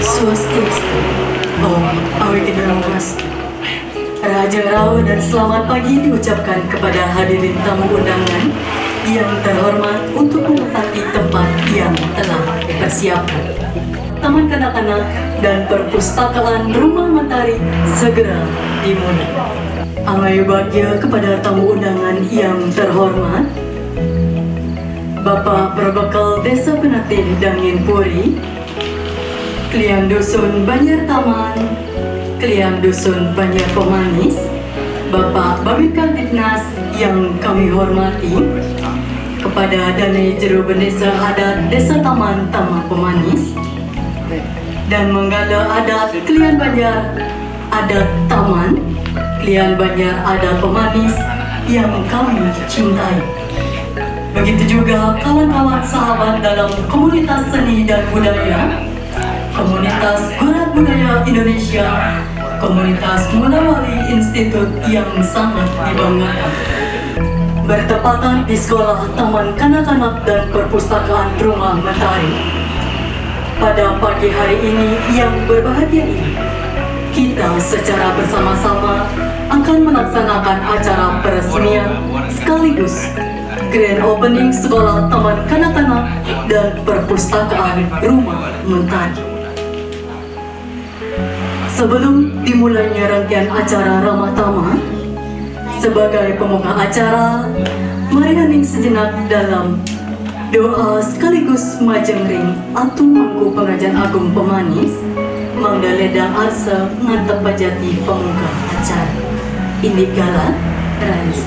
Swastiastu, Om Awetinastu. Raja Rao dan selamat pagi diucapkan kepada hadirin tamu undangan yang terhormat untuk menempati tempat yang telah dipersiapkan. Taman Kanak-kanak dan Perpustakaan Rumah Mentari segera dimulai. Amai bahagia kepada tamu undangan yang terhormat, Bapak Berbekal Desa Penatih Dangin Puri, Kliang Dusun Banjar Taman, Kliang Dusun Banjar Pemanis, Bapak Babit Kamtibnas yang kami hormati, kepada Danai Juru Bendesa Adat Desa Taman Taman Pemanis, dan Menggala Adat Kliang Banjar Adat Taman, Kliang Banjar Adat Pemanis yang kami cintai. Begitu juga kawan-kawan sahabat dalam komunitas seni dan budaya, komunitas Gurat Budaya Indonesia, komunitas Munawari Institut yang sangat dibanggakan. Bertepatan di Sekolah Taman Kanak-kanak dan Perpustakaan Rumah Mentari, pada pagi hari ini yang berbahagia ini, kita secara bersama-sama akan melaksanakan acara peresmian sekaligus Grand Opening Sekolah Taman Kanak-kanak dan Perpustakaan Rumah Mentari. Sebelum dimulainya rangkaian acara Ramah Tamah, sebagai pembuka acara, mari hening sejenak dalam doa sekaligus majengring Atu Mangku Pengajian Agung Pemanis, Mangda Ledang Arsa ngantep pajati pembuka acara. Ini Galat Rais.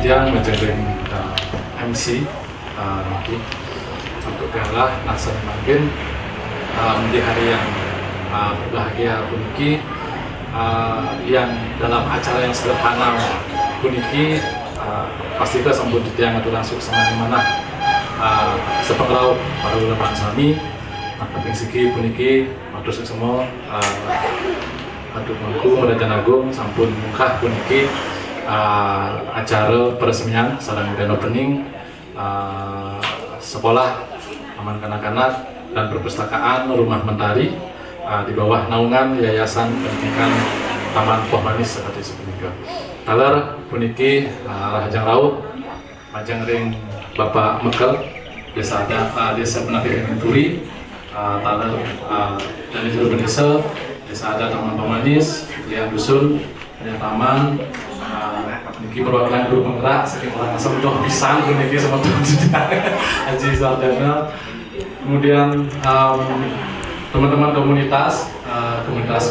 Kemudian menjadi MC nanti untuk gala laksana makin di hari yang berbahagia puniki yang dalam acara yang sederhana puniki pasti kita sambut yang atau langsung sama mana sepengrau para ulama sami kaping siki puniki matur semua Atu Mangku Pengajian Agung sampun muka puniki acara peresmian sareng grand opening Sekolah Taman Kanak-kanak dan Perpustakaan Rumah Mentari di bawah naungan Yayasan Pendidikan Taman Pemanis seperti sebelumnya. Taler puniki Rahajang Raut majeng Bapak Mekel Desa Penatih Dangin Puri, taler dari Juru Bendesa Desa Adat Taman Pemanis, Kliang Dusun Banjar Taman, niki perwakilan guru penggerak saking orang asam doh pisang niki sama Haji Sardana. Kemudian teman-teman komunitas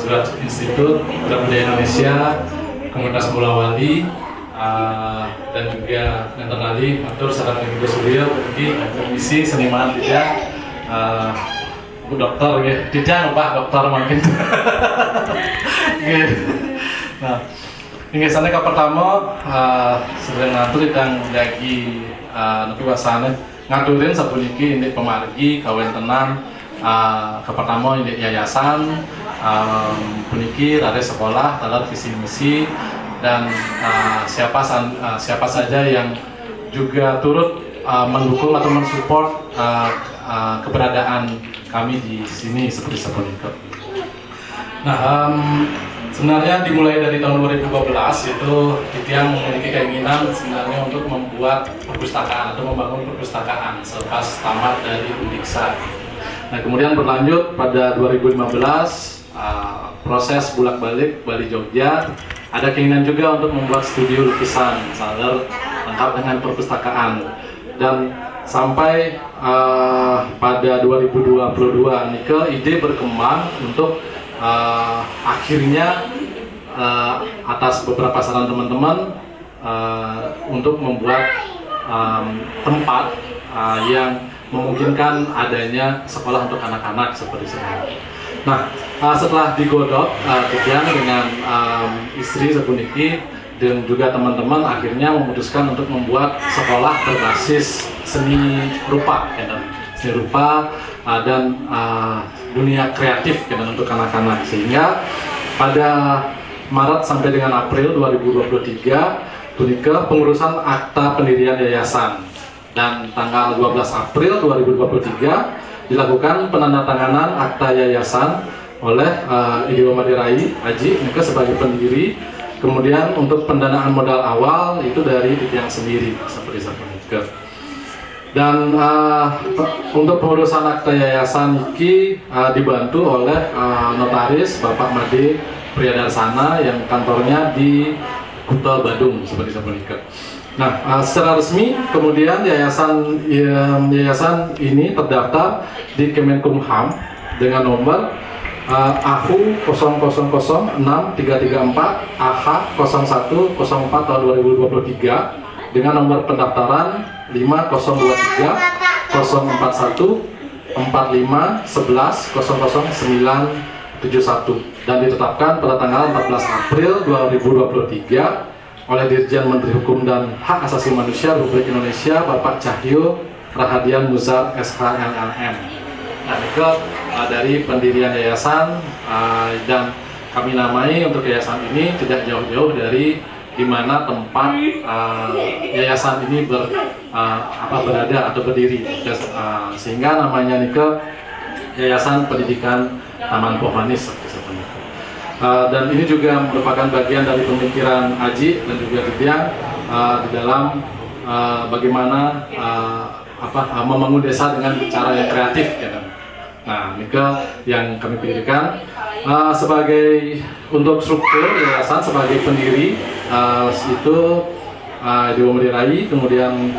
Gurat Institut Gurat Budaya Indonesia, komunitas Mula Wali, dan juga Nentenali atur sarang Ibu Surya pergi komisi seniman tidak Bu Dokter ya tidak Pak Dokter mungkin. Nah, hingga sana ke pertama sedang ngatur dan jagi nanti wasana ngaturin sabuniki ini pemargi kawin tenan ke pertama ini yayasan puniki ada sekolah talar visi misi dan siapa saja yang juga turut mendukung atau mensupport keberadaan kami di sini seperti itu. Nah, sebenarnya dimulai dari tahun 2012 itu Kitiang memiliki keinginan sebenarnya untuk membuat perpustakaan atau membangun perpustakaan selepas tamat dari Undiksa. Nah, kemudian berlanjut pada 2015 proses bolak-balik Bali Jogja, ada keinginan juga untuk membuat studio lukisan misalnya lengkap dengan perpustakaan. Dan sampai pada 2022 Nike ide berkembang untuk akhirnya atas beberapa saran teman-teman untuk membuat tempat yang memungkinkan adanya sekolah untuk anak-anak seperti sekarang. Nah, setelah digodok kemudian dengan istri Sepuniki dan juga teman-teman akhirnya memutuskan untuk membuat sekolah berbasis seni rupa, seni rupa dan dunia kreatif untuk anak-anak. Sehingga pada Maret sampai dengan April 2023 Tunika pengurusan akta pendirian yayasan, dan tanggal 12 April 2023 dilakukan penandatanganan akta yayasan oleh Ibu Madirai Aji Nika sebagai pendiri. Kemudian untuk pendanaan modal awal itu dari Tiang sendiri seperti Nika. Dan untuk pengurusan akta yayasan Niki dibantu oleh notaris Bapak Made Priyadarsana yang kantornya di Kuta Badung seperti Nika. Nah, secara resmi kemudian yayasan ini terdaftar di Kemenkumham dengan nomor AHU 006334 AH 0104 tahun 2023 dengan nomor pendaftaran 5023 041 45 11 00971 dan ditetapkan pada tanggal 14 April 2023 oleh Dirjen Menteri Hukum dan Hak Asasi Manusia Republik Indonesia Bapak Cahyo Rahadian Muzar SHLLM. Nah, itu dari pendirian yayasan dan kami namai untuk yayasan ini tidak jauh-jauh dari di mana tempat yayasan ini berada atau berdiri, sehingga namanya Nike Yayasan Pendidikan Taman Pohmanis. Dan ini juga merupakan bagian dari pemikiran Aji dan juga Tiang di dalam bagaimana membangun desa dengan cara yang kreatif. Nah, Nike yang kami pikirkan sebagai untuk struktur yayasan sebagai pendiri itu Dewa Madirai, kemudian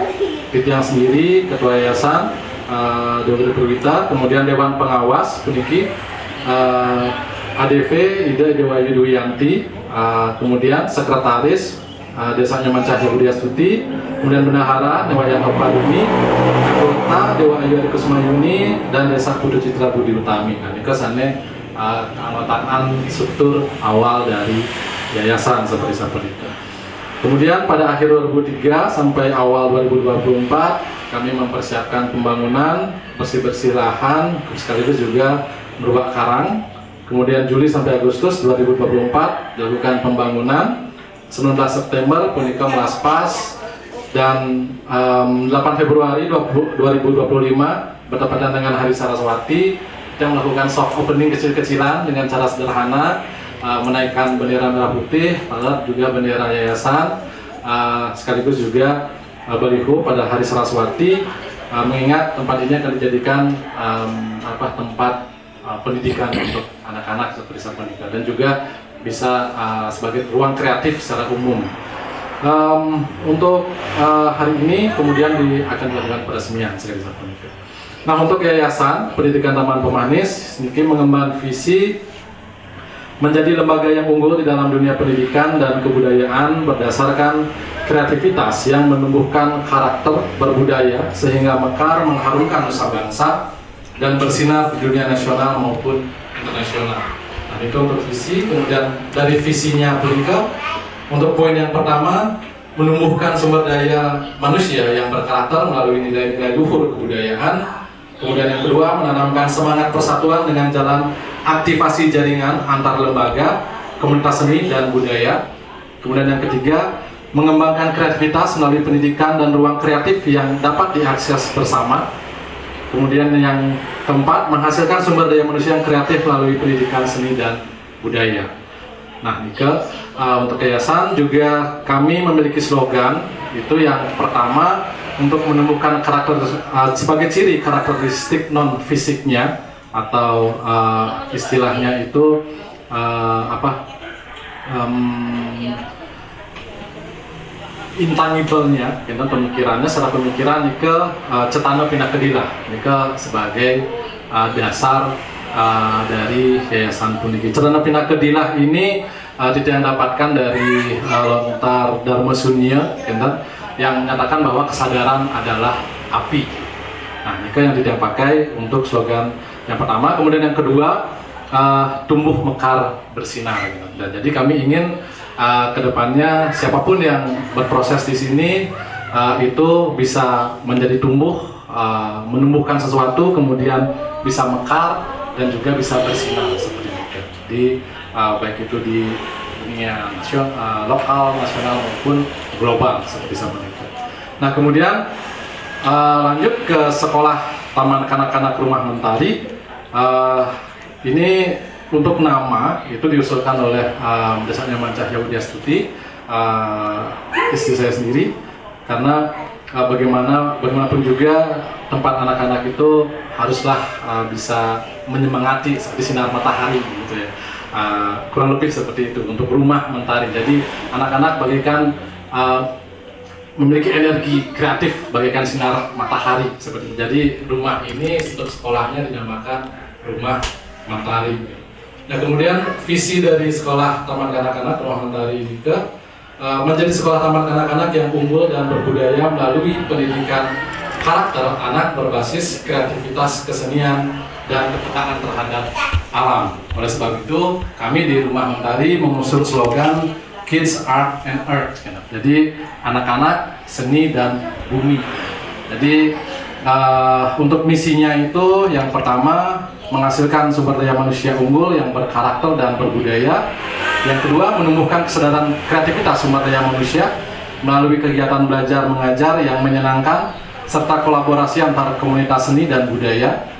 Tiang sendiri ketua yayasan, Dewa Purwita, kemudian Dewan Pengawas Puniki, ADV Ida Dewa Yuduyanti, kemudian sekretaris Desa Nyaman Cahya Budia Stuti, kemudian bendahara Dewa Yang Opadumi, anggota Dewa Ayu Kusmayuni, dan Desa Pudu Citra Budi Utami. Nah, ini kesannya keanggotaan struktur awal dari yayasan seperti itu. Kemudian pada akhir 2003 sampai awal 2024 kami mempersiapkan pembangunan, bersih-bersih lahan, sekaligus juga merubah karang. Kemudian Juli sampai Agustus 2024 dilakukan pembangunan. 19 September Punika melaspas, dan 8 Februari 2025 bertepatan dengan Hari Saraswati kita melakukan soft opening kecil-kecilan dengan cara sederhana, menaikkan bendera merah putih, lalu juga bendera yayasan, sekaligus juga baliho pada Hari Saraswati, mengingat tempat ini akan dijadikan tempat pendidikan untuk anak-anak seperti Sapunika, dan juga bisa sebagai ruang kreatif secara umum. Untuk hari ini kemudian akan dilakukan peresmian seperti Sapunika. Nah, untuk Yayasan Pendidikan Taman Pohmanis, Niki mengemban visi menjadi lembaga yang unggul di dalam dunia pendidikan dan kebudayaan berdasarkan kreativitas yang menumbuhkan karakter berbudaya sehingga mekar mengharumkan nusa bangsa dan bersinar di dunia nasional maupun internasional. Nah, itu untuk visi. Kemudian dari visinya Punika, untuk poin yang pertama, menumbuhkan sumber daya manusia yang berkarakter melalui nilai-nilai luhur kebudayaan. Kemudian yang kedua, menanamkan semangat persatuan dengan jalan aktivasi jaringan antar lembaga, komunitas seni dan budaya. Kemudian yang ketiga, mengembangkan kreativitas melalui pendidikan dan ruang kreatif yang dapat diakses bersama. Kemudian yang keempat, menghasilkan sumber daya manusia yang kreatif melalui pendidikan seni dan budaya. Nah, Nike, untuk yayasan juga kami memiliki slogan, itu yang pertama untuk menumbuhkan karakter sebagai ciri karakteristik non fisiknya atau istilahnya itu intangible-nya, gitu, pemikirannya, secara pemikiran ke cetana pindah kedilah, ke sebagai dasar dari yayasan puniki. Cetana pindah kedilah ini tidak dapatkan dari lontar Dharma Sunya, gitu, yang menyatakan bahwa kesadaran adalah api. Nah, ini yang tidak pakai untuk slogan yang pertama. Kemudian yang kedua, tumbuh mekar bersinar, gitu. Dan jadi kami ingin kedepannya siapapun yang berproses di sini itu bisa menjadi tumbuh, menumbuhkan sesuatu, kemudian bisa mekar dan juga bisa bersinar seperti itu. Jadi baik itu di dunia lokal, nasional maupun global seperti itu. Nah, kemudian lanjut ke sekolah Taman Kanak-kanak Rumah Mentari. Ini untuk nama itu diusulkan oleh Desa Nyaman Cahya Widyastuti, istri saya sendiri, karena bagaimanapun juga tempat anak-anak itu haruslah bisa menyemangati seperti sinar matahari, gitu ya. Kurang lebih seperti itu untuk rumah mentari. Jadi anak-anak bagaikan memiliki energi kreatif bagaikan sinar matahari seperti itu. Jadi rumah ini untuk sekolahnya dinamakan Rumah Mentari. Nah, kemudian visi dari sekolah Taman Kanak-kanak Rumah Mentari ini menjadi sekolah taman kanak-kanak yang unggul dan berbudaya melalui pendidikan karakter anak berbasis kreativitas, kesenian, dan kepekaan terhadap alam. Oleh sebab itu, kami di Rumah Mentari mengusung slogan Kids, Art, and Earth. Jadi anak-anak, seni, dan bumi. Jadi untuk misinya itu yang pertama menghasilkan sumber daya manusia unggul yang berkarakter dan berbudaya. Yang kedua, menumbuhkan kesadaran kreativitas sumber daya manusia melalui kegiatan belajar mengajar yang menyenangkan serta kolaborasi antara komunitas seni dan budaya.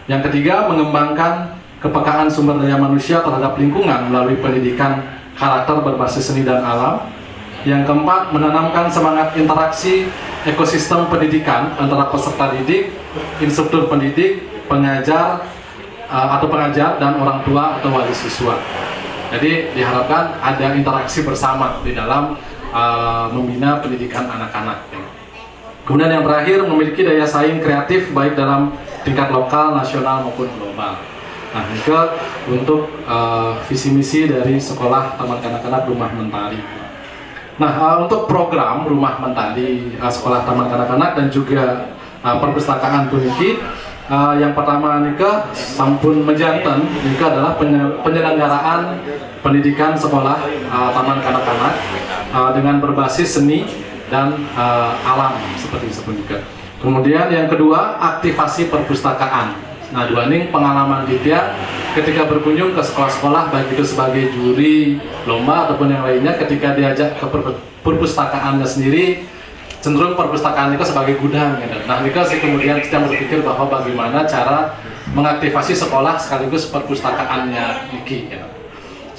Yang ketiga, mengembangkan kepekaan sumber daya manusia terhadap lingkungan melalui pendidikan karakter berbasis seni dan alam. Yang keempat, menanamkan semangat interaksi ekosistem pendidikan antara peserta didik, instruktur pendidik, pengajar dan orang tua atau wali siswa. Jadi diharapkan ada interaksi bersama di dalam membina pendidikan anak-anak. Kemudian yang terakhir, memiliki daya saing kreatif baik dalam tingkat lokal, nasional maupun global. Nah, ini untuk visi misi dari sekolah Taman Kanak-kanak Rumah Mentari. Nah, untuk program Rumah Mentari, sekolah Taman Kanak-kanak dan juga perpustakaan puniki, yang pertama nika sampun menjanten nika adalah penyelenggaraan pendidikan sekolah Taman Kanak-kanak dengan berbasis seni dan alam seperti sebelumnya. Kemudian yang kedua, aktivasi perpustakaan. Nah, dua ini pengalaman Ditya ketika berkunjung ke sekolah-sekolah, baik itu sebagai juri lomba ataupun yang lainnya, ketika diajak ke perpustakaannya sendiri, cenderung perpustakaan itu sebagai gudang, gitu. Nah, Nika sih kemudian kita berpikir bahwa bagaimana cara mengaktifasi sekolah sekaligus perpustakaannya Niki, gitu.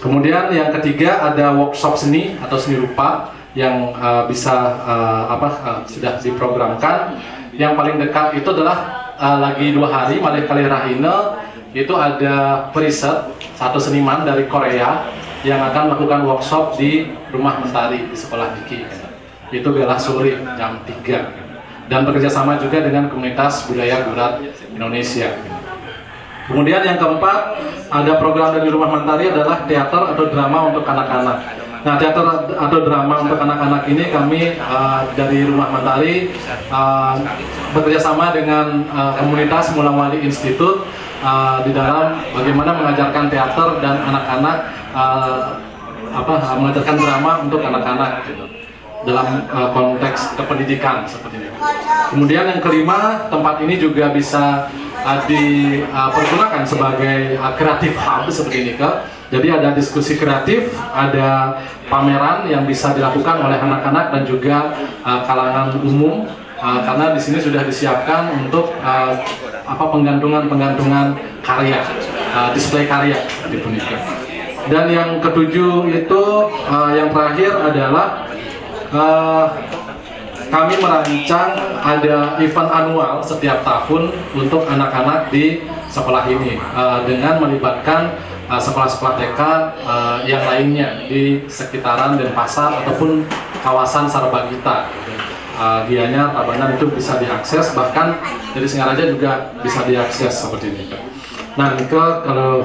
Kemudian yang ketiga, ada workshop seni atau seni rupa yang sudah diprogramkan. Yang paling dekat itu adalah lagi 2 hari, Malih Kali Rahina, itu ada periset satu seniman dari Korea yang akan melakukan workshop di Rumah Mentari di sekolah Niki, gitu. Itu bela sore jam 3 dan bekerjasama juga dengan komunitas budaya Gurat Indonesia. Kemudian yang keempat, ada program dari Rumah Mentari adalah teater atau drama untuk anak-anak. Nah, teater atau drama untuk anak-anak ini kami dari Rumah Mentari bekerjasama dengan komunitas Mula Wali Institute di dalam bagaimana mengajarkan teater dan anak-anak mengajarkan drama untuk anak-anak, gitu, dalam konteks kependidikan seperti ini. Kemudian yang kelima, tempat ini juga bisa dipergunakan sebagai kreatif hub seperti ini, Kak. Jadi ada diskusi kreatif, ada pameran yang bisa dilakukan oleh anak-anak dan juga kalangan umum, karena di sini sudah disiapkan untuk penggantungan karya, display karya di Punika. Dan yang ketujuh itu yang terakhir adalah kami merancang ada event annual setiap tahun untuk anak-anak di sekolah ini dengan melibatkan sekolah-sekolah TK yang lainnya di sekitaran Denpasar ataupun kawasan Sarbagita. Gianyar, Tabanan itu bisa diakses, bahkan dari Singaraja juga bisa diakses seperti ini. Nah, Nike kalau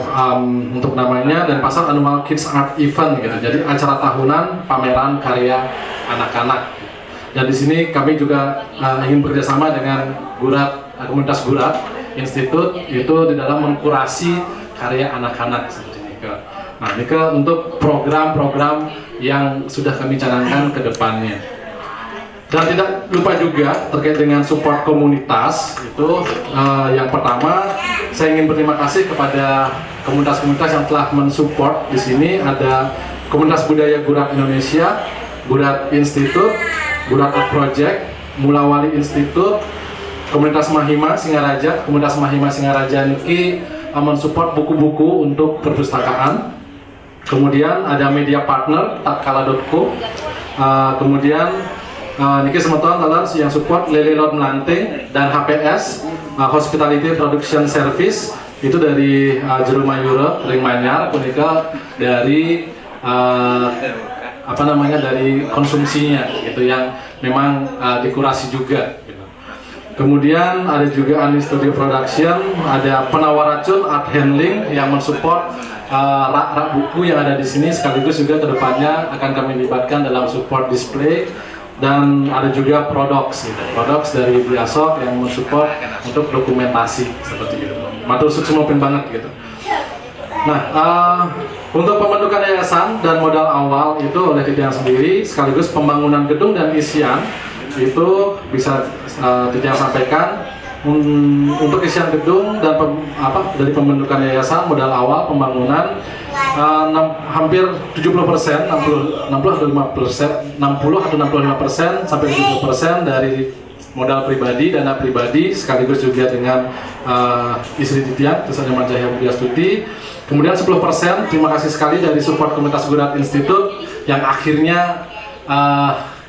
untuk namanya Denpasar Annual Kids Art Event gitu. Jadi acara tahunan pameran karya anak-anak. Dan di sini kami juga ingin bekerjasama dengan komunitas Gurat Institut itu di dalam mengkurasi karya anak-anak seperti Nike. Nah, Nike untuk program-program yang sudah kami canangkan ke depannya. Dan tidak lupa juga terkait dengan support komunitas itu yang pertama saya ingin berterima kasih kepada komunitas-komunitas yang telah mensupport di sini. Ada Komunitas Budaya Gurat Indonesia, Gurat Institute, Gurat Art Project, Mulawali Institute, Komunitas Mahima Singaraja. Komunitas Mahima Singaraja ini mensupport buku-buku untuk perpustakaan. Kemudian ada media partner tatkala.co. Kemudian Niki Semeton Talars yang support Lele Lord Melanting dan HPS Hospitality Production Service itu dari Jero Mayura Ring Manyar, Kunika dari dari konsumsinya gitu yang memang dikurasi juga gitu. Kemudian ada juga Ani Studio Production, ada Penawar Racun Art Handling yang mensupport rak-rak buku yang ada di sini, sekaligus juga kedepannya akan kami libatkan dalam support display. Dan ada juga Prodox dari Biasok yang mensupport untuk dokumentasi seperti itu. Matur sukses banget gitu. Nah, untuk pembentukan yayasan dan modal awal itu oleh Titiang sendiri, sekaligus pembangunan gedung dan isian itu bisa Titiang sampaikan. Untuk isian gedung dan dari pembentukan yayasan modal awal pembangunan hampir 70%, 60 atau 65% sampai 70% dari modal pribadi, dana pribadi, sekaligus juga dengan istri Titiang, Tusannya Manjaya Budiastuti. Kemudian 10%, terima kasih sekali dari support komunitas Gurat Institute yang akhirnya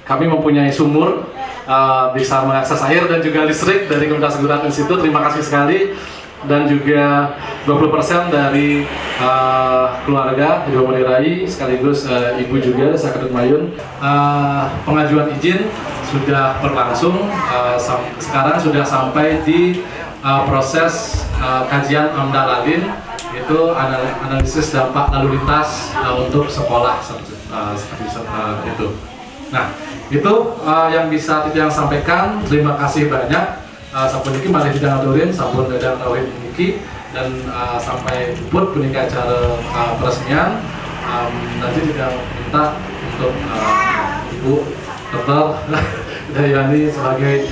kami mempunyai sumur, bisa mengakses air dan juga listrik dari komunitas Gurat Institute. Terima kasih sekali. Dan juga 20% dari keluarga Ibu Madirai sekaligus Ibu juga Sakadut Mayun. Pengajuan izin sudah berlangsung, sekarang sudah sampai di proses kajian AMDAL Ladin, itu analisis dampak lalu lintas untuk sekolah seperti itu. Nah, itu yang bisa Titiang sampaikan. Terima kasih banyak. Sampun niki malih Titiang aturin, sampun dadang tauhid niki, dan sampai put punika acara peresmian. Nanti Titiang minta untuk Ibu Dr. Dayani sebagai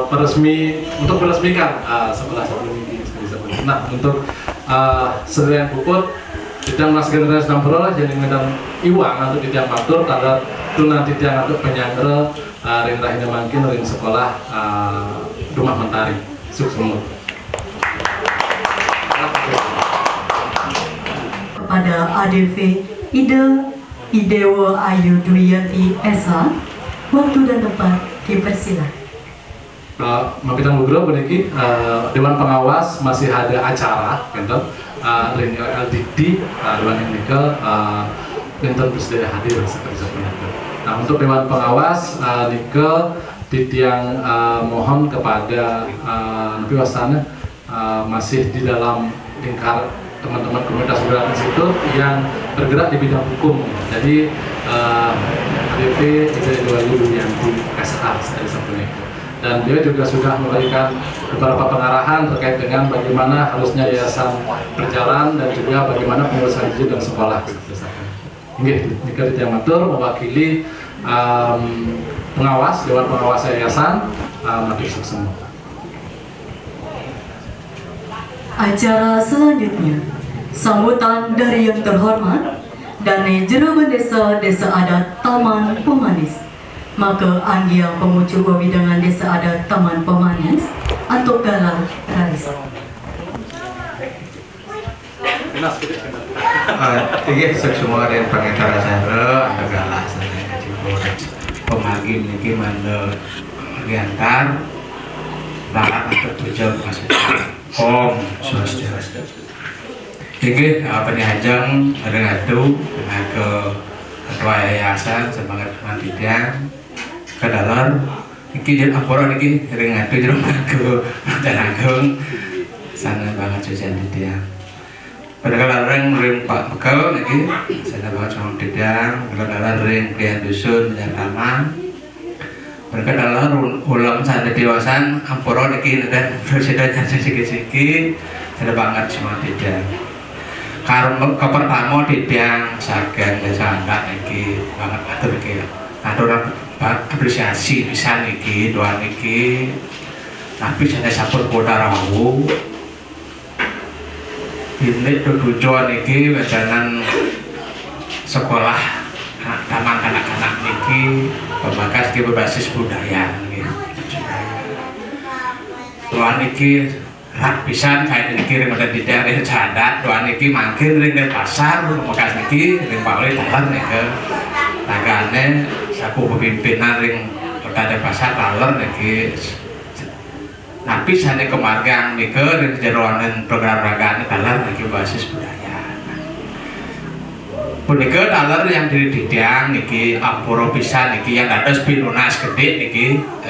peresmi untuk meresmikan sekolah sebelum ini. Nah, untuk sedaya puput Titiang mas generasi nampuro jadi ngedang iwang untuk Titiang matur tanda tunan Titiang untuk penyangre ring rahina mangkin ring sekolah Rumah Mentari Suksumur. Kepada ADV Idewo Ayu Dwiyanti SH, waktu dan tempat dipersilakan. Mampitang Bugro beniki Dewan Pengawas masih ada acara, gitu. Ring LDD Dewan Nikel Pinten bersedia hadir seperti itu. Nah, untuk Dewan Pengawas Nikel Titiang mohon kepada Nabi Wasana masih di dalam lingkar teman-teman komunitas Gurat Institut yang bergerak di bidang hukum. Jadi ADV Idewo yang di SH seperti itu. Dan dia juga sudah memberikan beberapa pengarahan terkait dengan bagaimana harusnya yayasan berjalan dan juga bagaimana pengurusan izin dan sekolah. Ini jika Titiang matur mewakili pengawas, Dewan Pengawas Yayasan Mati Suksumur. Acara selanjutnya, sambutan dari yang terhormat dari Jerawan Desa Adat Taman Pemanis. Maka Anggiang Pemucu Wewidangan Desa Adat Taman Pemanis atau Galah Raisa. Tiga semua ada yang pakai cara cara ada galah sana kecil pemagi niki mana diantar barang atau tujuan masuk Om Swastiastu. Inggih penihajeng ngadu ke ketua yayasan semangat mantidian kedalar iki jen ampura niki ngadu jero ngadu Agung sana banget cucian didiang. Padahal ring Pak Bekal niki sana banget sama didiang, padahal ring Pian Dusun Taman. Padahal ulang sana dewasan ampura niki dan presidennya sikit-sikit sana banget sama didiang. Karena pertama didiang saking desa anak niki banget atur niki atur apresiasi bisa niki doa niki tapi saya sampun kota rawu ini tujuan niki wajanan sekolah taman kanak-kanak niki pembakas niki berbasis budaya niki doa niki rak pisan kayak ini kirim ada di daerah Cadat doa niki makin ring ke pasar bekas niki ring Pak talar nih ke tagane saku pemimpinan ring kota pasar talar niki tapi sana kemargang niki ring jeroanan program ragane talar niki basis budaya punika talar yang di Didiang niki ampura pisan niki yang ada pinunas gede niki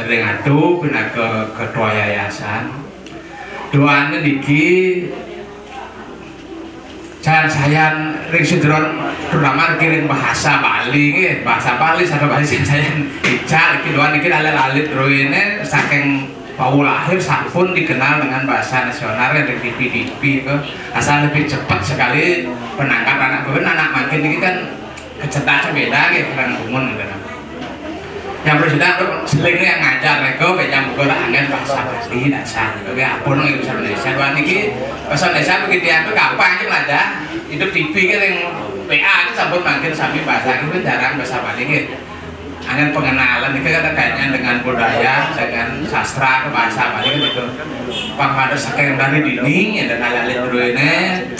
ring adu pina ke ketua yayasan doanya niki saya ring sidron terutama kirim bahasa Bali nggih bahasa Bali sama bahasa saya ijak iki doa niki lalit ruine saking Paul lahir sampun dikenal dengan bahasa nasional yang di TV ke asal lebih cepat sekali penangkap anak makin ini kan kecerdasan beda gitu kan umum gitu. Yang presiden selingnya yang ngajar mereka yang bukan angin bahasa Bali dasar gitu ya apun yang bisa Indonesia doa niki bahasa Indonesia begitu yang gampang aja belajar itu TV kan yang PA itu sampun makin sampai bahasa itu jarang bahasa Bali gitu angin pengenalan itu kan kayaknya dengan budaya dengan sastra bahasa Bali gitu pangkada saking dari dini dan alit ini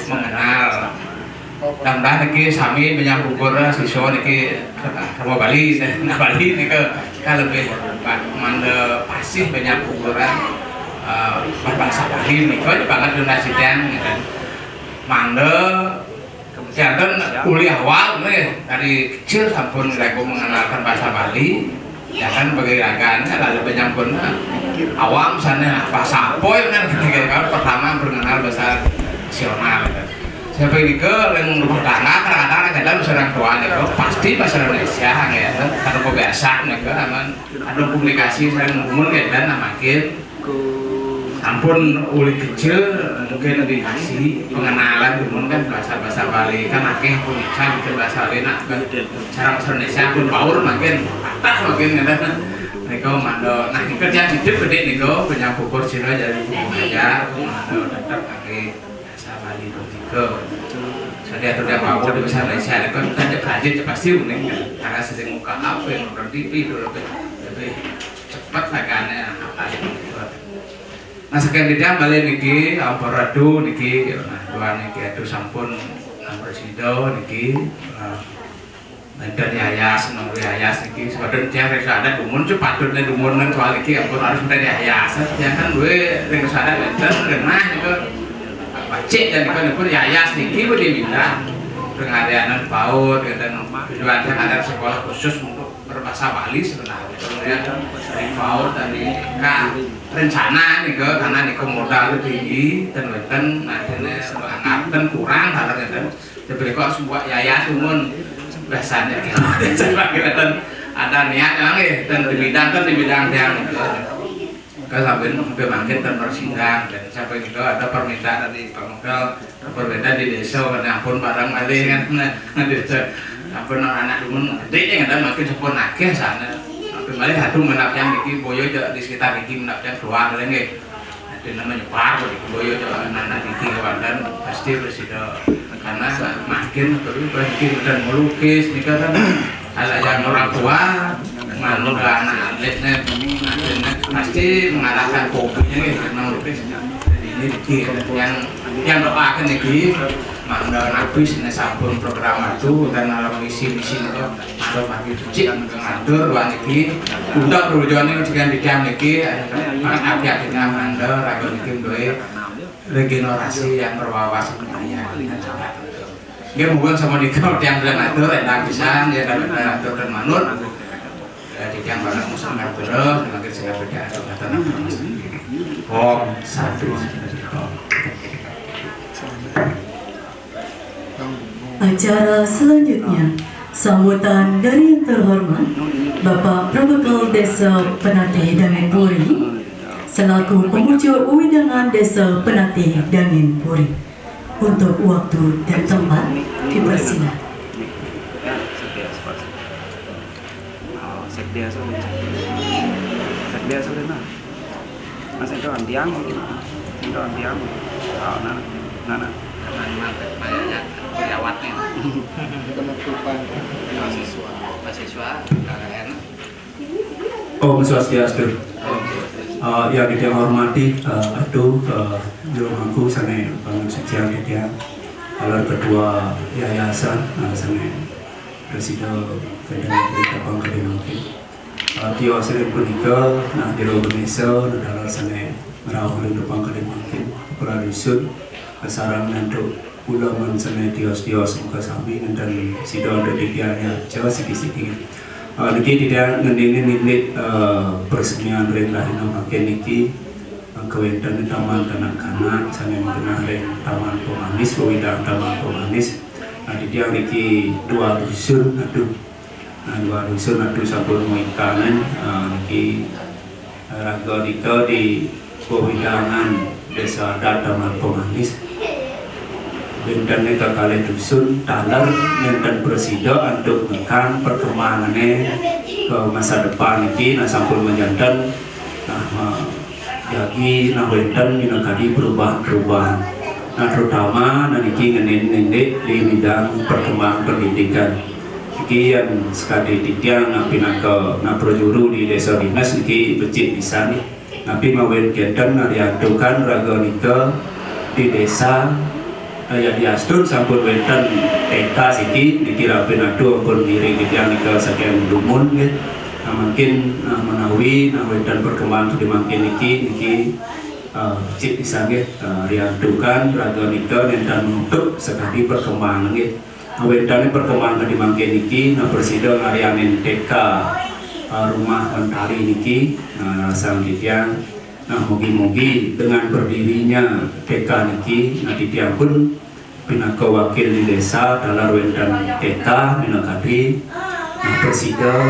mengenal dan niki sami menyambung siswa niki sama Bali nah Bali niki kan lebih mande pasif menyambung bahasa Bali niki banget donasian dan mande jantan kuliah awal nih dari kecil sampun mereka mengenalkan bahasa Bali ya kan bagi raganya lalu menyambung awam sana bahasa apa kan pertama mengenal bahasa nasional sampai ini ke yang rumah tangga kadang-kadang ada orang tua nih pasti bahasa Indonesia ya karena biasa nih ke ada publikasi sering umum ya dan makin ampun uli kecil mungkin dikasih pengenalan umum kan bahasa Bali kan makin pun bisa bikin bahasa Bali nak cara bahasa Indonesia pun power makin patah makin ya mereka mando nah kerja hidup gede nih punya buku cina jadi buku aja mando tetap pakai bahasa Bali ke saya tuh dia mau di besar Indonesia kan kita kaji pasti unik kan karena sering muka apa yang nonton TV itu lebih cepat lagannya apa itu nah sekian tidak balik niki amparadu niki nah dua niki adu sampun presido niki dan yayas nomor yayas niki sebadan tiang reka ada dumun cepat tuh dan dumun dan soal niki ampun harus menjadi yayas ya kan gue reka ada benten renah itu cek dan pun yayas niki boleh diminta pengadaan PAUD dan tujuannya ada sekolah khusus untuk berbahasa Bali sebenarnya kemudian dari PAUD dari rencana nih karena nih modal tinggi dan akhirnya anggapan kurang hal tapi kok sebuah yayasan umum biasanya dan ada niatnya dan di bidang yang sampai makin terpersinggah dan sampai itu ada permintaan dari pemukul berbeda di desa karena pun barang ada kan di desa ampun anak dumun gede yang ada makin sepon akeh sana kembali hatu menap yang iki boyo di sekitar iki menap yang keluar lagi ada namanya par boyo anak iki dan pasti presiden karena makin terus berhenti dan melukis ini kan ada yang orang tua manu anak atletnya pasti mengarahkan fokusnya karena melukis ini yang doakan ini manda nabis ini sampun program itu dan dalam misi-misi itu ada pagi suci ngatur dua niki untuk tujuan ini jika di jam niki api-apinya manda ragu niki doa regenerasi yang berwawasan kebayaan. Dia mungkin sama nikah yang bilang atur enak pisan ya kan atur dan manut. Jadi yang barang musuh ngatur lagi saya beda kata satu. Acara selanjutnya, sambutan dari yang terhormat Bapak Prabakal Desa Penatih Dangin Puri selaku pemujuk wedangan Desa Penatih Dangin Puri. Untuk waktu dan tempat dipersilakan. Sekdia sudah nah. Masih itu antiang mungkin. Itu antiang. Oh, nana. Penutupan mahasiswa KKN. Om Swastiastu. Yang kita hormati, Jurumangku sana bangun sejarah dia, lalu kedua yayasan, sana Presiden Federal Kita Bangka Mungkin. Tio sana punika, di Indonesia, dalam sana merawat untuk Bangka Mungkin, Peradusun, kesarang untuk ulaman sana tios-tios muka samping dan sidon dari dia Jawa sedikit-sedikit. Niki tidak ngendini peresmian rendah makin niki kewentan taman kanak-kanak sana mengenai taman pemanis pewidang taman pemanis. Di dia niki dua dusun sabun muikanan niki raga dika di pewidangan desa adat taman pemanis. Dan neka kali dusun talar dan presiden untuk menekan perkembangannya ke masa depan ini sampun menjantan jadi wentan minakadi perubahan terutama nanti ngendek di bidang perkembangan pendidikan iki yang sekali titiang pinaka projuru di desa dinas iki becik bisa nih tapi mawen jantan diadukan raga nika di desa yang diastun sampun wenten TK siki dikira penadu pun diri kita nika saking dumun gitu. Mungkin menawi wenten perkembangan di makin niki cip bisa gitu riantukan raga nika dan menutup sekali perkembangan gitu. Wenten perkembangan di makin niki presiden ngarianin TK rumah mentari niki sang titiang. Mugi-mugi dengan berdirinya TK niki titiang pun pinaka wakil di desa dalam wentan TK minakadi presiden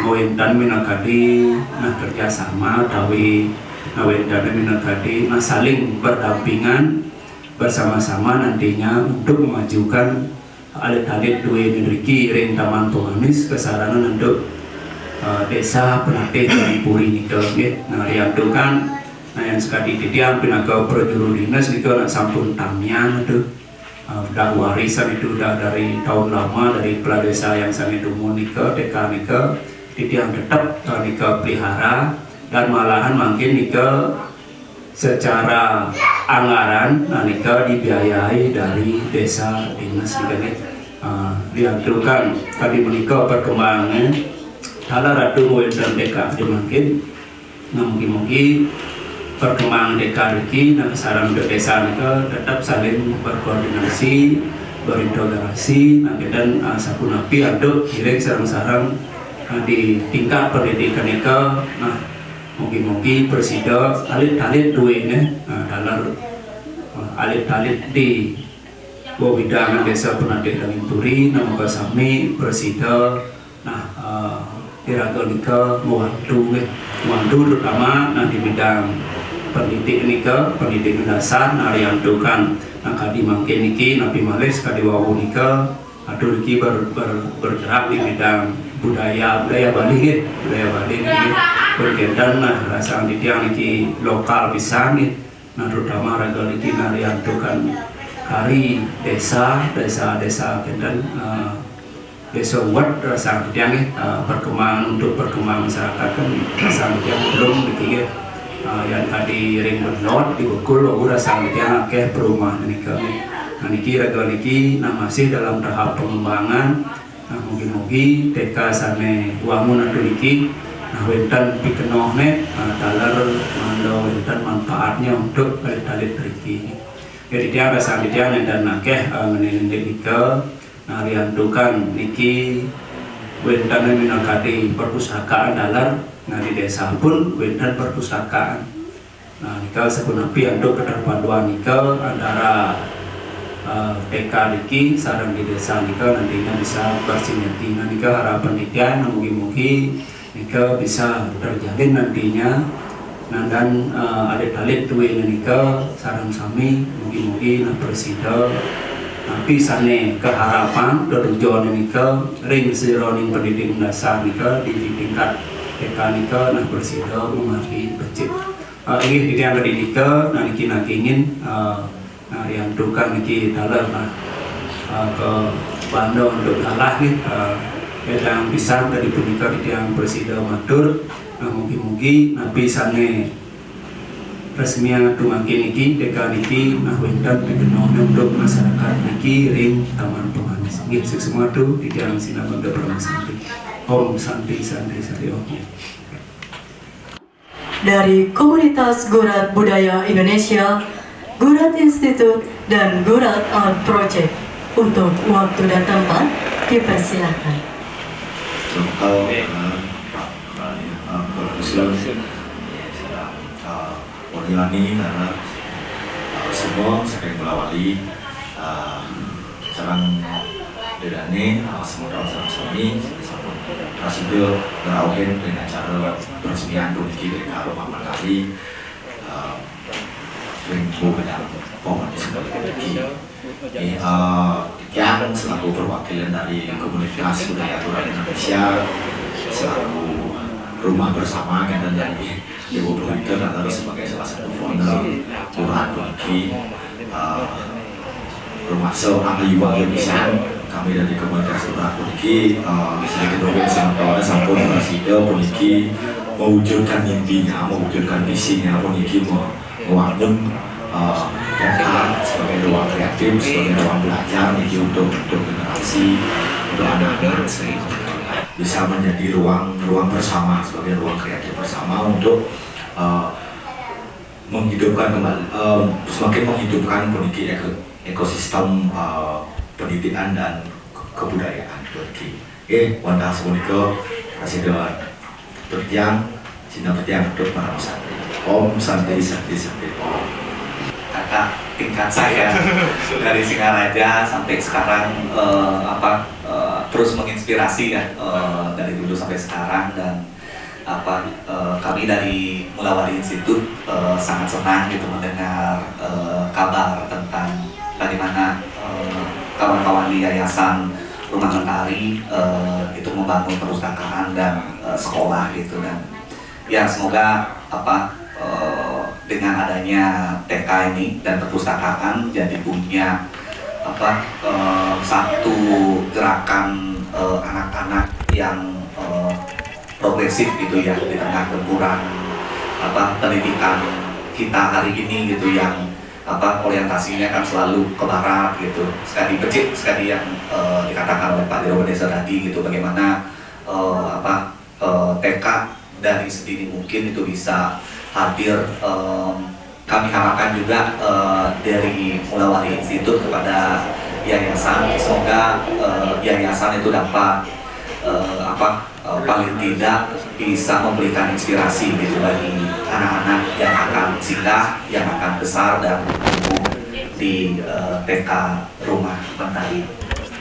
wentan minakadi kerjasama tawi wentan minakadi saling berdampingan bersama-sama nantinya untuk memajukan alit-alit dua negeri ring taman pemanis kesaranan untuk desa Penatih Dangin Puri nika yang itu kan yang sekali titiang pinaka projuru dinas nika sampun tamiang itu udah warisan itu udah dari tahun lama dari kepala desa yang sangat dumun nika TK nika titiang tetap nika pelihara dan malahan mungkin nika secara anggaran nika dibiayai dari desa dinas nika diaturkan tadi menikah perkembangan kalau ratu dan TK mungkin mungkin perkembangan DK dan saran untuk desa mereka tetap saling berkoordinasi, berintegrasi, dan sabun api aduk direk sarang-sarang di tingkat pendidikan mereka. Mungkin presiden alit-alit dua ini dalam alit-alit di bidang desa Penatih Dangin Puri, nama kasami presiden. Kira-kira mereka membantu terutama di bidang pendidikan dasar yang tukan kadi mungkin niki nabi males kadi wawu nika aduh niki bergerak di bidang budaya Bali berkaitan rasa didiang niki lokal bisa nih terutama raga niki yang tukan kari desa kendan desa buat rasa didiang perkembangan untuk perkembangan masyarakat kan rasa didiang belum dikira yang tadi ring bernot di Bukul udah sangatnya akeh perumahan nikah. Niki raga niki masih dalam tahap pengembangan. Mungkin TK sane wangun atau niki wentan pikenohne talar mando wentan manfaatnya untuk alit-alit riki. Jadi dia rasa dia dan nakeh ngenendik nika nariantukan niki wentana minangkati perpustakaan dalar nah di desa pun wentan perpustakaan. Nah nika sepenuhnya untuk keterpaduan nika antara TK niki sarang di desa nika nantinya bisa bersinergi. Nah nika harapan dia mugi-mugi nika bisa terjalin nantinya. Nah dan ada dalit tuh nika sarang sami mugi-mugi nah bersida tapi sana keharapan tujuan nika ring sironing pendidik dasar nika di tingkat TK nika nah bersida mengerti becik ini dia yang nika nah niki ingin nah yang tukang niki dalam nah ke Bandung untuk dalah nih yang bisa dari punika yang bersida matur nah mugi-mugi nabi sana resminya tumangkin niki deka niki nah wendan dikenal untuk masyarakat niki ring Taman Pemanis nggih semua tuh di dalam sinamang Dharma Santi. Om Santi Santi Santi Om. Dari komunitas Gurat Budaya Indonesia, Gurat Institute dan Gurat Art Project untuk waktu dan tempat dipersilakan. Waliani karena semua sering melawali sarang dedane semua sarang suami prasidil berawin dengan acara peresmian duniki dari karo Paman Kali ringku dengan Paman Kali yang selaku perwakilan dari komunitas budaya Gurat Indonesia selaku rumah bersama dan dari Ibu Pelintir atau sebagai salah satu founder Gurat Duniki rumah seorang Ibu Pisan kami dari komunitas Gurat Duniki sedikit berbeda sama sampun presiden Duniki mewujudkan mimpinya, mewujudkan visinya Duniki membangun TK sebagai ruang kreatif, sebagai ruang belajar untuk generasi, untuk anak-anak bisa menjadi ruang bersama sebagai ruang kreatif bersama untuk menghidupkan kembali semakin menghidupkan Duniki ekosistem pendidikan dan kebudayaan Duniki. Wanda semuanya presiden bertiang Cina bertiang untuk para santri. Om Santi Santi Santi. Kakak tingkat saya dari Singaraja sampai sekarang terus menginspirasi ya dari dulu sampai sekarang dan kami dari Mulawari Institute sangat senang gitu mendengar kabar tentang bagaimana kawan-kawan di Yayasan Rumah Mentari itu membangun perpustakaan dan sekolah gitu dan ya semoga dengan adanya TK ini dan perpustakaan jadi punya satu gerakan anak-anak yang progresif gitu ya di tengah gempuran pendidikan kita hari ini gitu yang orientasinya kan selalu ke barat gitu sekali becik sekali yang dikatakan oleh Pak Dirwono Desa tadi gitu bagaimana TK dari sedini mungkin itu bisa hadir kami harapkan juga dari Mulawari Institute kepada yayasan semoga yayasan itu dapat paling tidak bisa memberikan inspirasi gitu bagi anak-anak yang akan singgah, yang akan besar dan tumbuh di TK Rumah Mentari.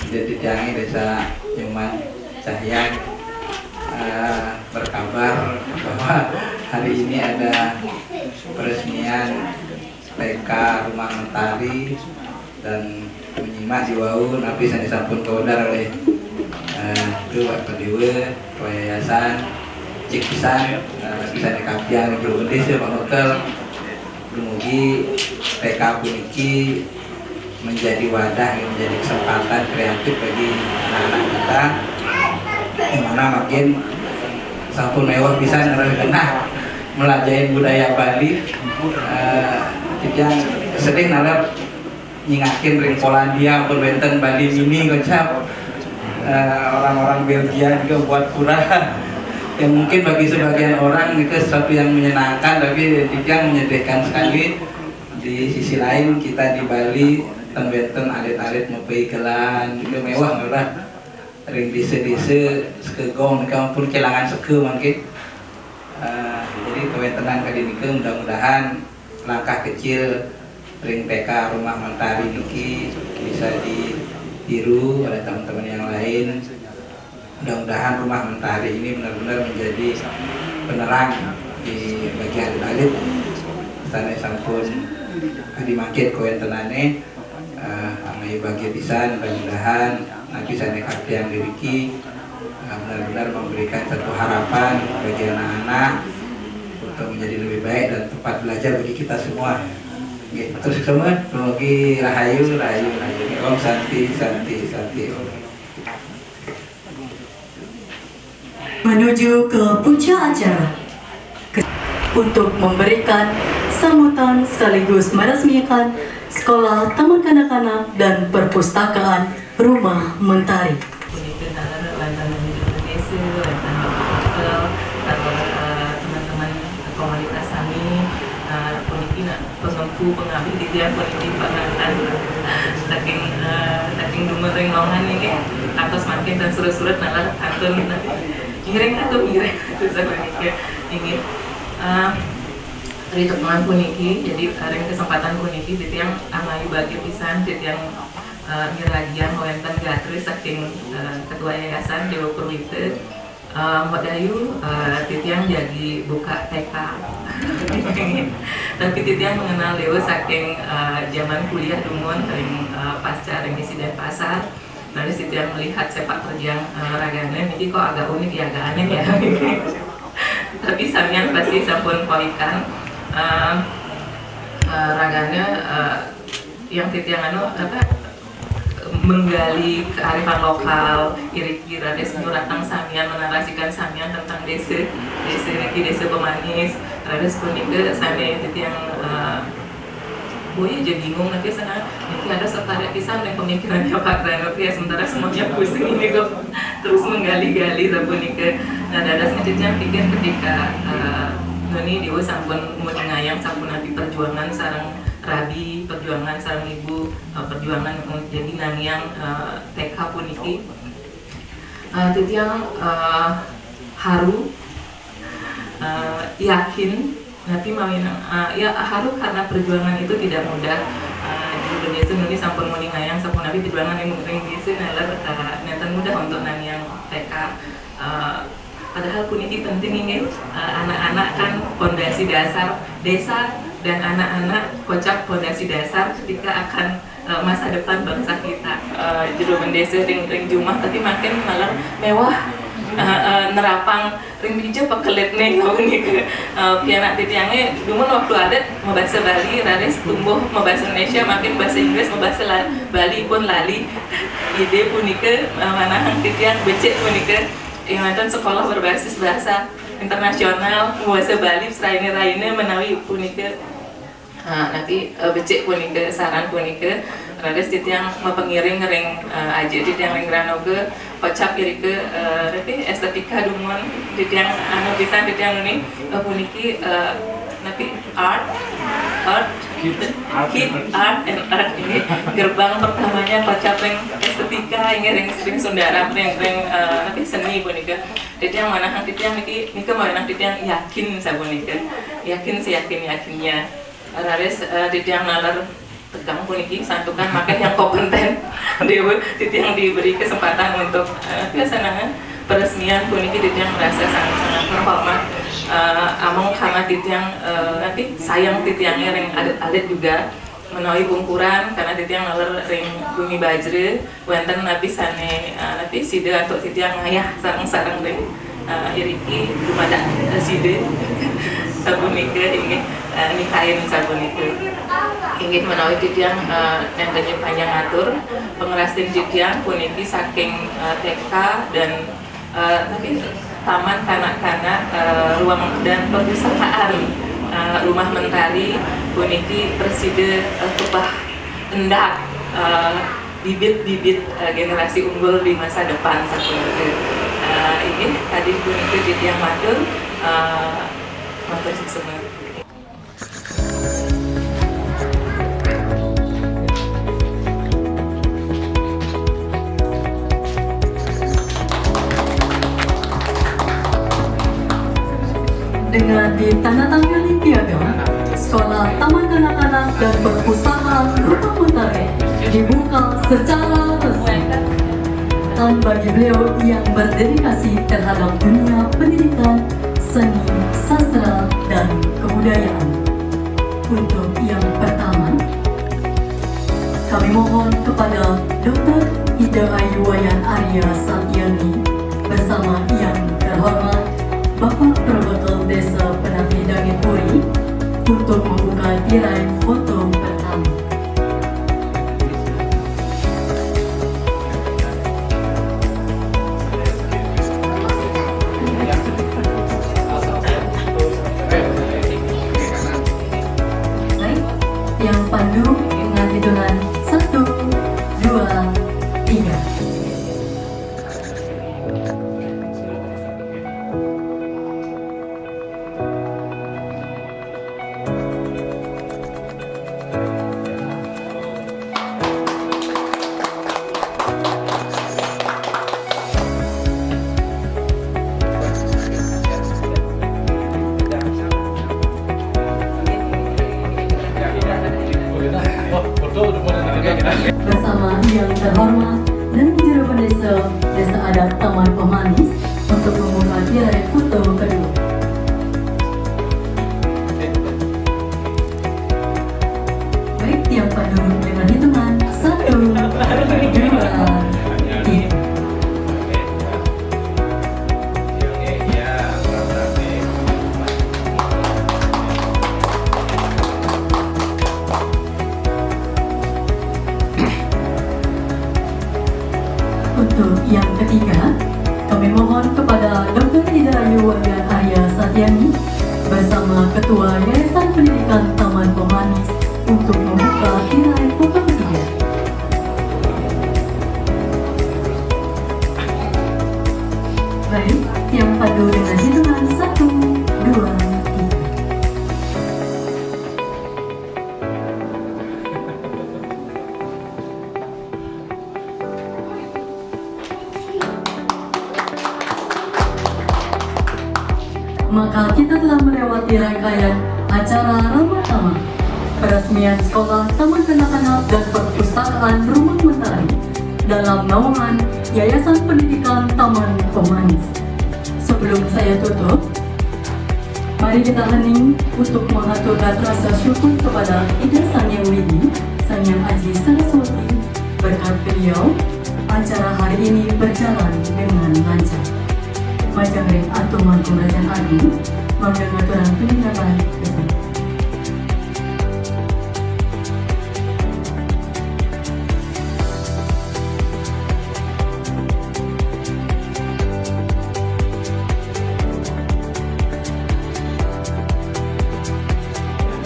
Jadi jangan desa Nyoman Cahya berkabar bahwa hari ini ada peresmian TK Rumah Mentari dan menyimak di wau nabi sani sampun kaudar oleh itu Pak Dewa, Yayasan Cik Pisan, bisa dikapian di Indonesia Pak Hotel. Dumugi TK puniki menjadi wadah yang menjadi kesempatan kreatif bagi anak-anak kita di mana makin sampun mewah bisa ngerana melajain budaya Bali yang sedih nalar nyingakin ring Polandia berbenten Bali ini kocap orang-orang Belgia juga buat pura yang mungkin bagi sebagian orang itu sesuatu yang menyenangkan tapi yang menyedihkan sekali Di sisi lain kita di Bali tembenten alit-alit mempai gelan juga mewah murah. Ring dise-dise sekegong kampung kelangan seke mungkin. Jadi kewentenan kali ini mudah-mudahan langkah kecil ring TK Rumah Mentari niki bisa ditiru oleh teman-teman yang lain. Mudah-mudahan Rumah Mentari ini benar-benar menjadi penerang di bagian alit. Sana sampun dimaksud kewentenane amai bagi pisan, mudah-mudahan nanti sana kakek yang diriki benar-benar memberikan satu harapan bagi anak-anak untuk menjadi lebih baik dan tempat belajar bagi kita semua. Terus semua, semoga rahayu. Om Santi. Menuju ke puncak acara untuk memberikan sambutan sekaligus meresmikan Sekolah Taman Kanak-kanak dan Perpustakaan Rumah Mentari. Teman-teman komunitas kami puniki pengempu pengambil di tiap puniki pengantan saking dumering nongan ini atau semakin dan surat-surat nalar antun ngiring terus ingin dari teman puniki jadi ring kesempatan puniki di yang amai bagi pisan di yang ngiragian wenten gatri saking ketua yayasan Dewa Purwite Mbak Dayu Titiang jadi buka TK tapi Titiang mengenal Dewa saking zaman kuliah dumun ring pasca ring isi dan pasar. Lalu Titiang melihat sepak terjang ragane ini kok agak unik ya, agak aneh ya tapi samian pasti sampun polikan ragane yang Titiang menggali kearifan lokal, kira-kira desa Nuratang Samian menarasikan Samian tentang desa pemanis, terus kuning sana itu yang boy aja bingung nanti sana nanti ada setara kisah dan pemikirannya Pak Rano ya sementara semuanya pusing ini kok terus menggali-gali sampun ke nah ada sedikitnya pikir ketika Noni Dewa sampun ngayang sampun nanti perjuangan sarang Rabi, perjuangan sarang ibu, perjuangan jadi nangyang TK puniki Titiang haru yakin nanti ya haru karena perjuangan itu tidak mudah di Indonesia ini sampun ngayang sampun nabi perjuangan yang Indonesia nalar nenten mudah untuk nangyang TK padahal puniki penting ingin anak-anak kan fondasi dasar desa dan anak-anak kocak fondasi dasar ketika akan masa depan bangsa kita jero desa ring jumah tapi makin malah mewah nerapang ring hijau pakelit nih nih ke pianak titiangnya dulu waktu adat mau bahasa Bali raris tumbuh mau bahasa Indonesia makin bahasa Inggris mau bahasa Bali pun lali ide punike mana hang titiang becek punike yang nonton sekolah berbasis bahasa internasional bahasa Bali seraine menawi punike nanti becek punike saran punike raris titiang pengiring ring aja titiang ring granoge kocap kiri ke tapi estetika dumon titiang anu pisan titiang ini puniki nanti art and art ini gerbang pertamanya kocap ring estetika ini ring Sundara ring tapi seni punika titiang mana hang titiang niki mana titiang yakin sabunika yakin yakinnya raris titiang nalar tegang puniki santukan makan yang kompeten Dewa titiang diberi kesempatan untuk biasanya peresmian puniki titiang merasa sangat terhormat among karena titiang nanti sayang titiangnya ring alit juga menawi bungkuran karena titiang nalar ring bumi bajre wenten nabi sane nanti side atau titiang ngayah sarang ring iriki dumada side sabunika ingin nikahin sabunika ingin menawi titiang yang panjang atur pengrastin titiang puniki saking TK dan tapi taman kanak-kanak ruang dan perpustakaan Rumah Mentari puniki preside tupah endak bibit-bibit generasi unggul di masa depan sabunika ingin tadi puniki titiang matur matur sukses. dengan ditandatangani piagam Sekolah Taman Kanak-kanak dan Perpustakaan Rumah Mentari dibuka secara resmi. Dan bagi beliau yang berdedikasi terhadap dunia pendidikan, seni, sastra, dan kebudayaan. Untuk yang pertama, kami mohon kepada Dr. Ida Ayu Wayan Arya Satyani bersama yang terhormat Bapak Perbekal Desa Penati Dangipuri untuk membuka tirai foto pertama. Baik, yang pandu dengan hitungan 1, 2, 3. Bersama yang terhormat dan juru pendesa Desa Adat Taman Pemanis untuk membuka tirai foto kedua. Baik, yang pandu dengan hitungan 1, 2, 3. Untuk yang ketiga, kami mohon kepada Dr. Ida Ayu Wayan Arya Satyani bersama Ketua Yayasan Pendidikan Taman Pemanis untuk membuka tirai foto ketiga. Baik, yang padu dengan hitungan 1, 2, 3. Maka kita telah melewati rangkaian acara Ramah-Tamah peresmian Sekolah Taman Kanak-kanak dan Perpustakaan Rumah Mentari dalam naungan Yayasan Pendidikan Taman Pemanis. Sebelum saya tutup, mari kita hening untuk mengaturkan rasa syukur kepada Ida Sangyang Widi, Sangyang Aji Saraswati. Berkat beliau, acara hari ini berjalan dengan lancar. Majapahit atau Mangku Kerajaan Agung mengatakan peningkatan tersebut.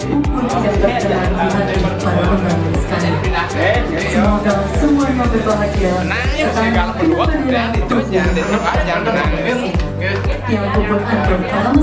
Pun tidak berjalan di hati para penonton sekalian. Semoga semuanya berbahagia serta penuh keadilan tubuh yang pupuk antum dalam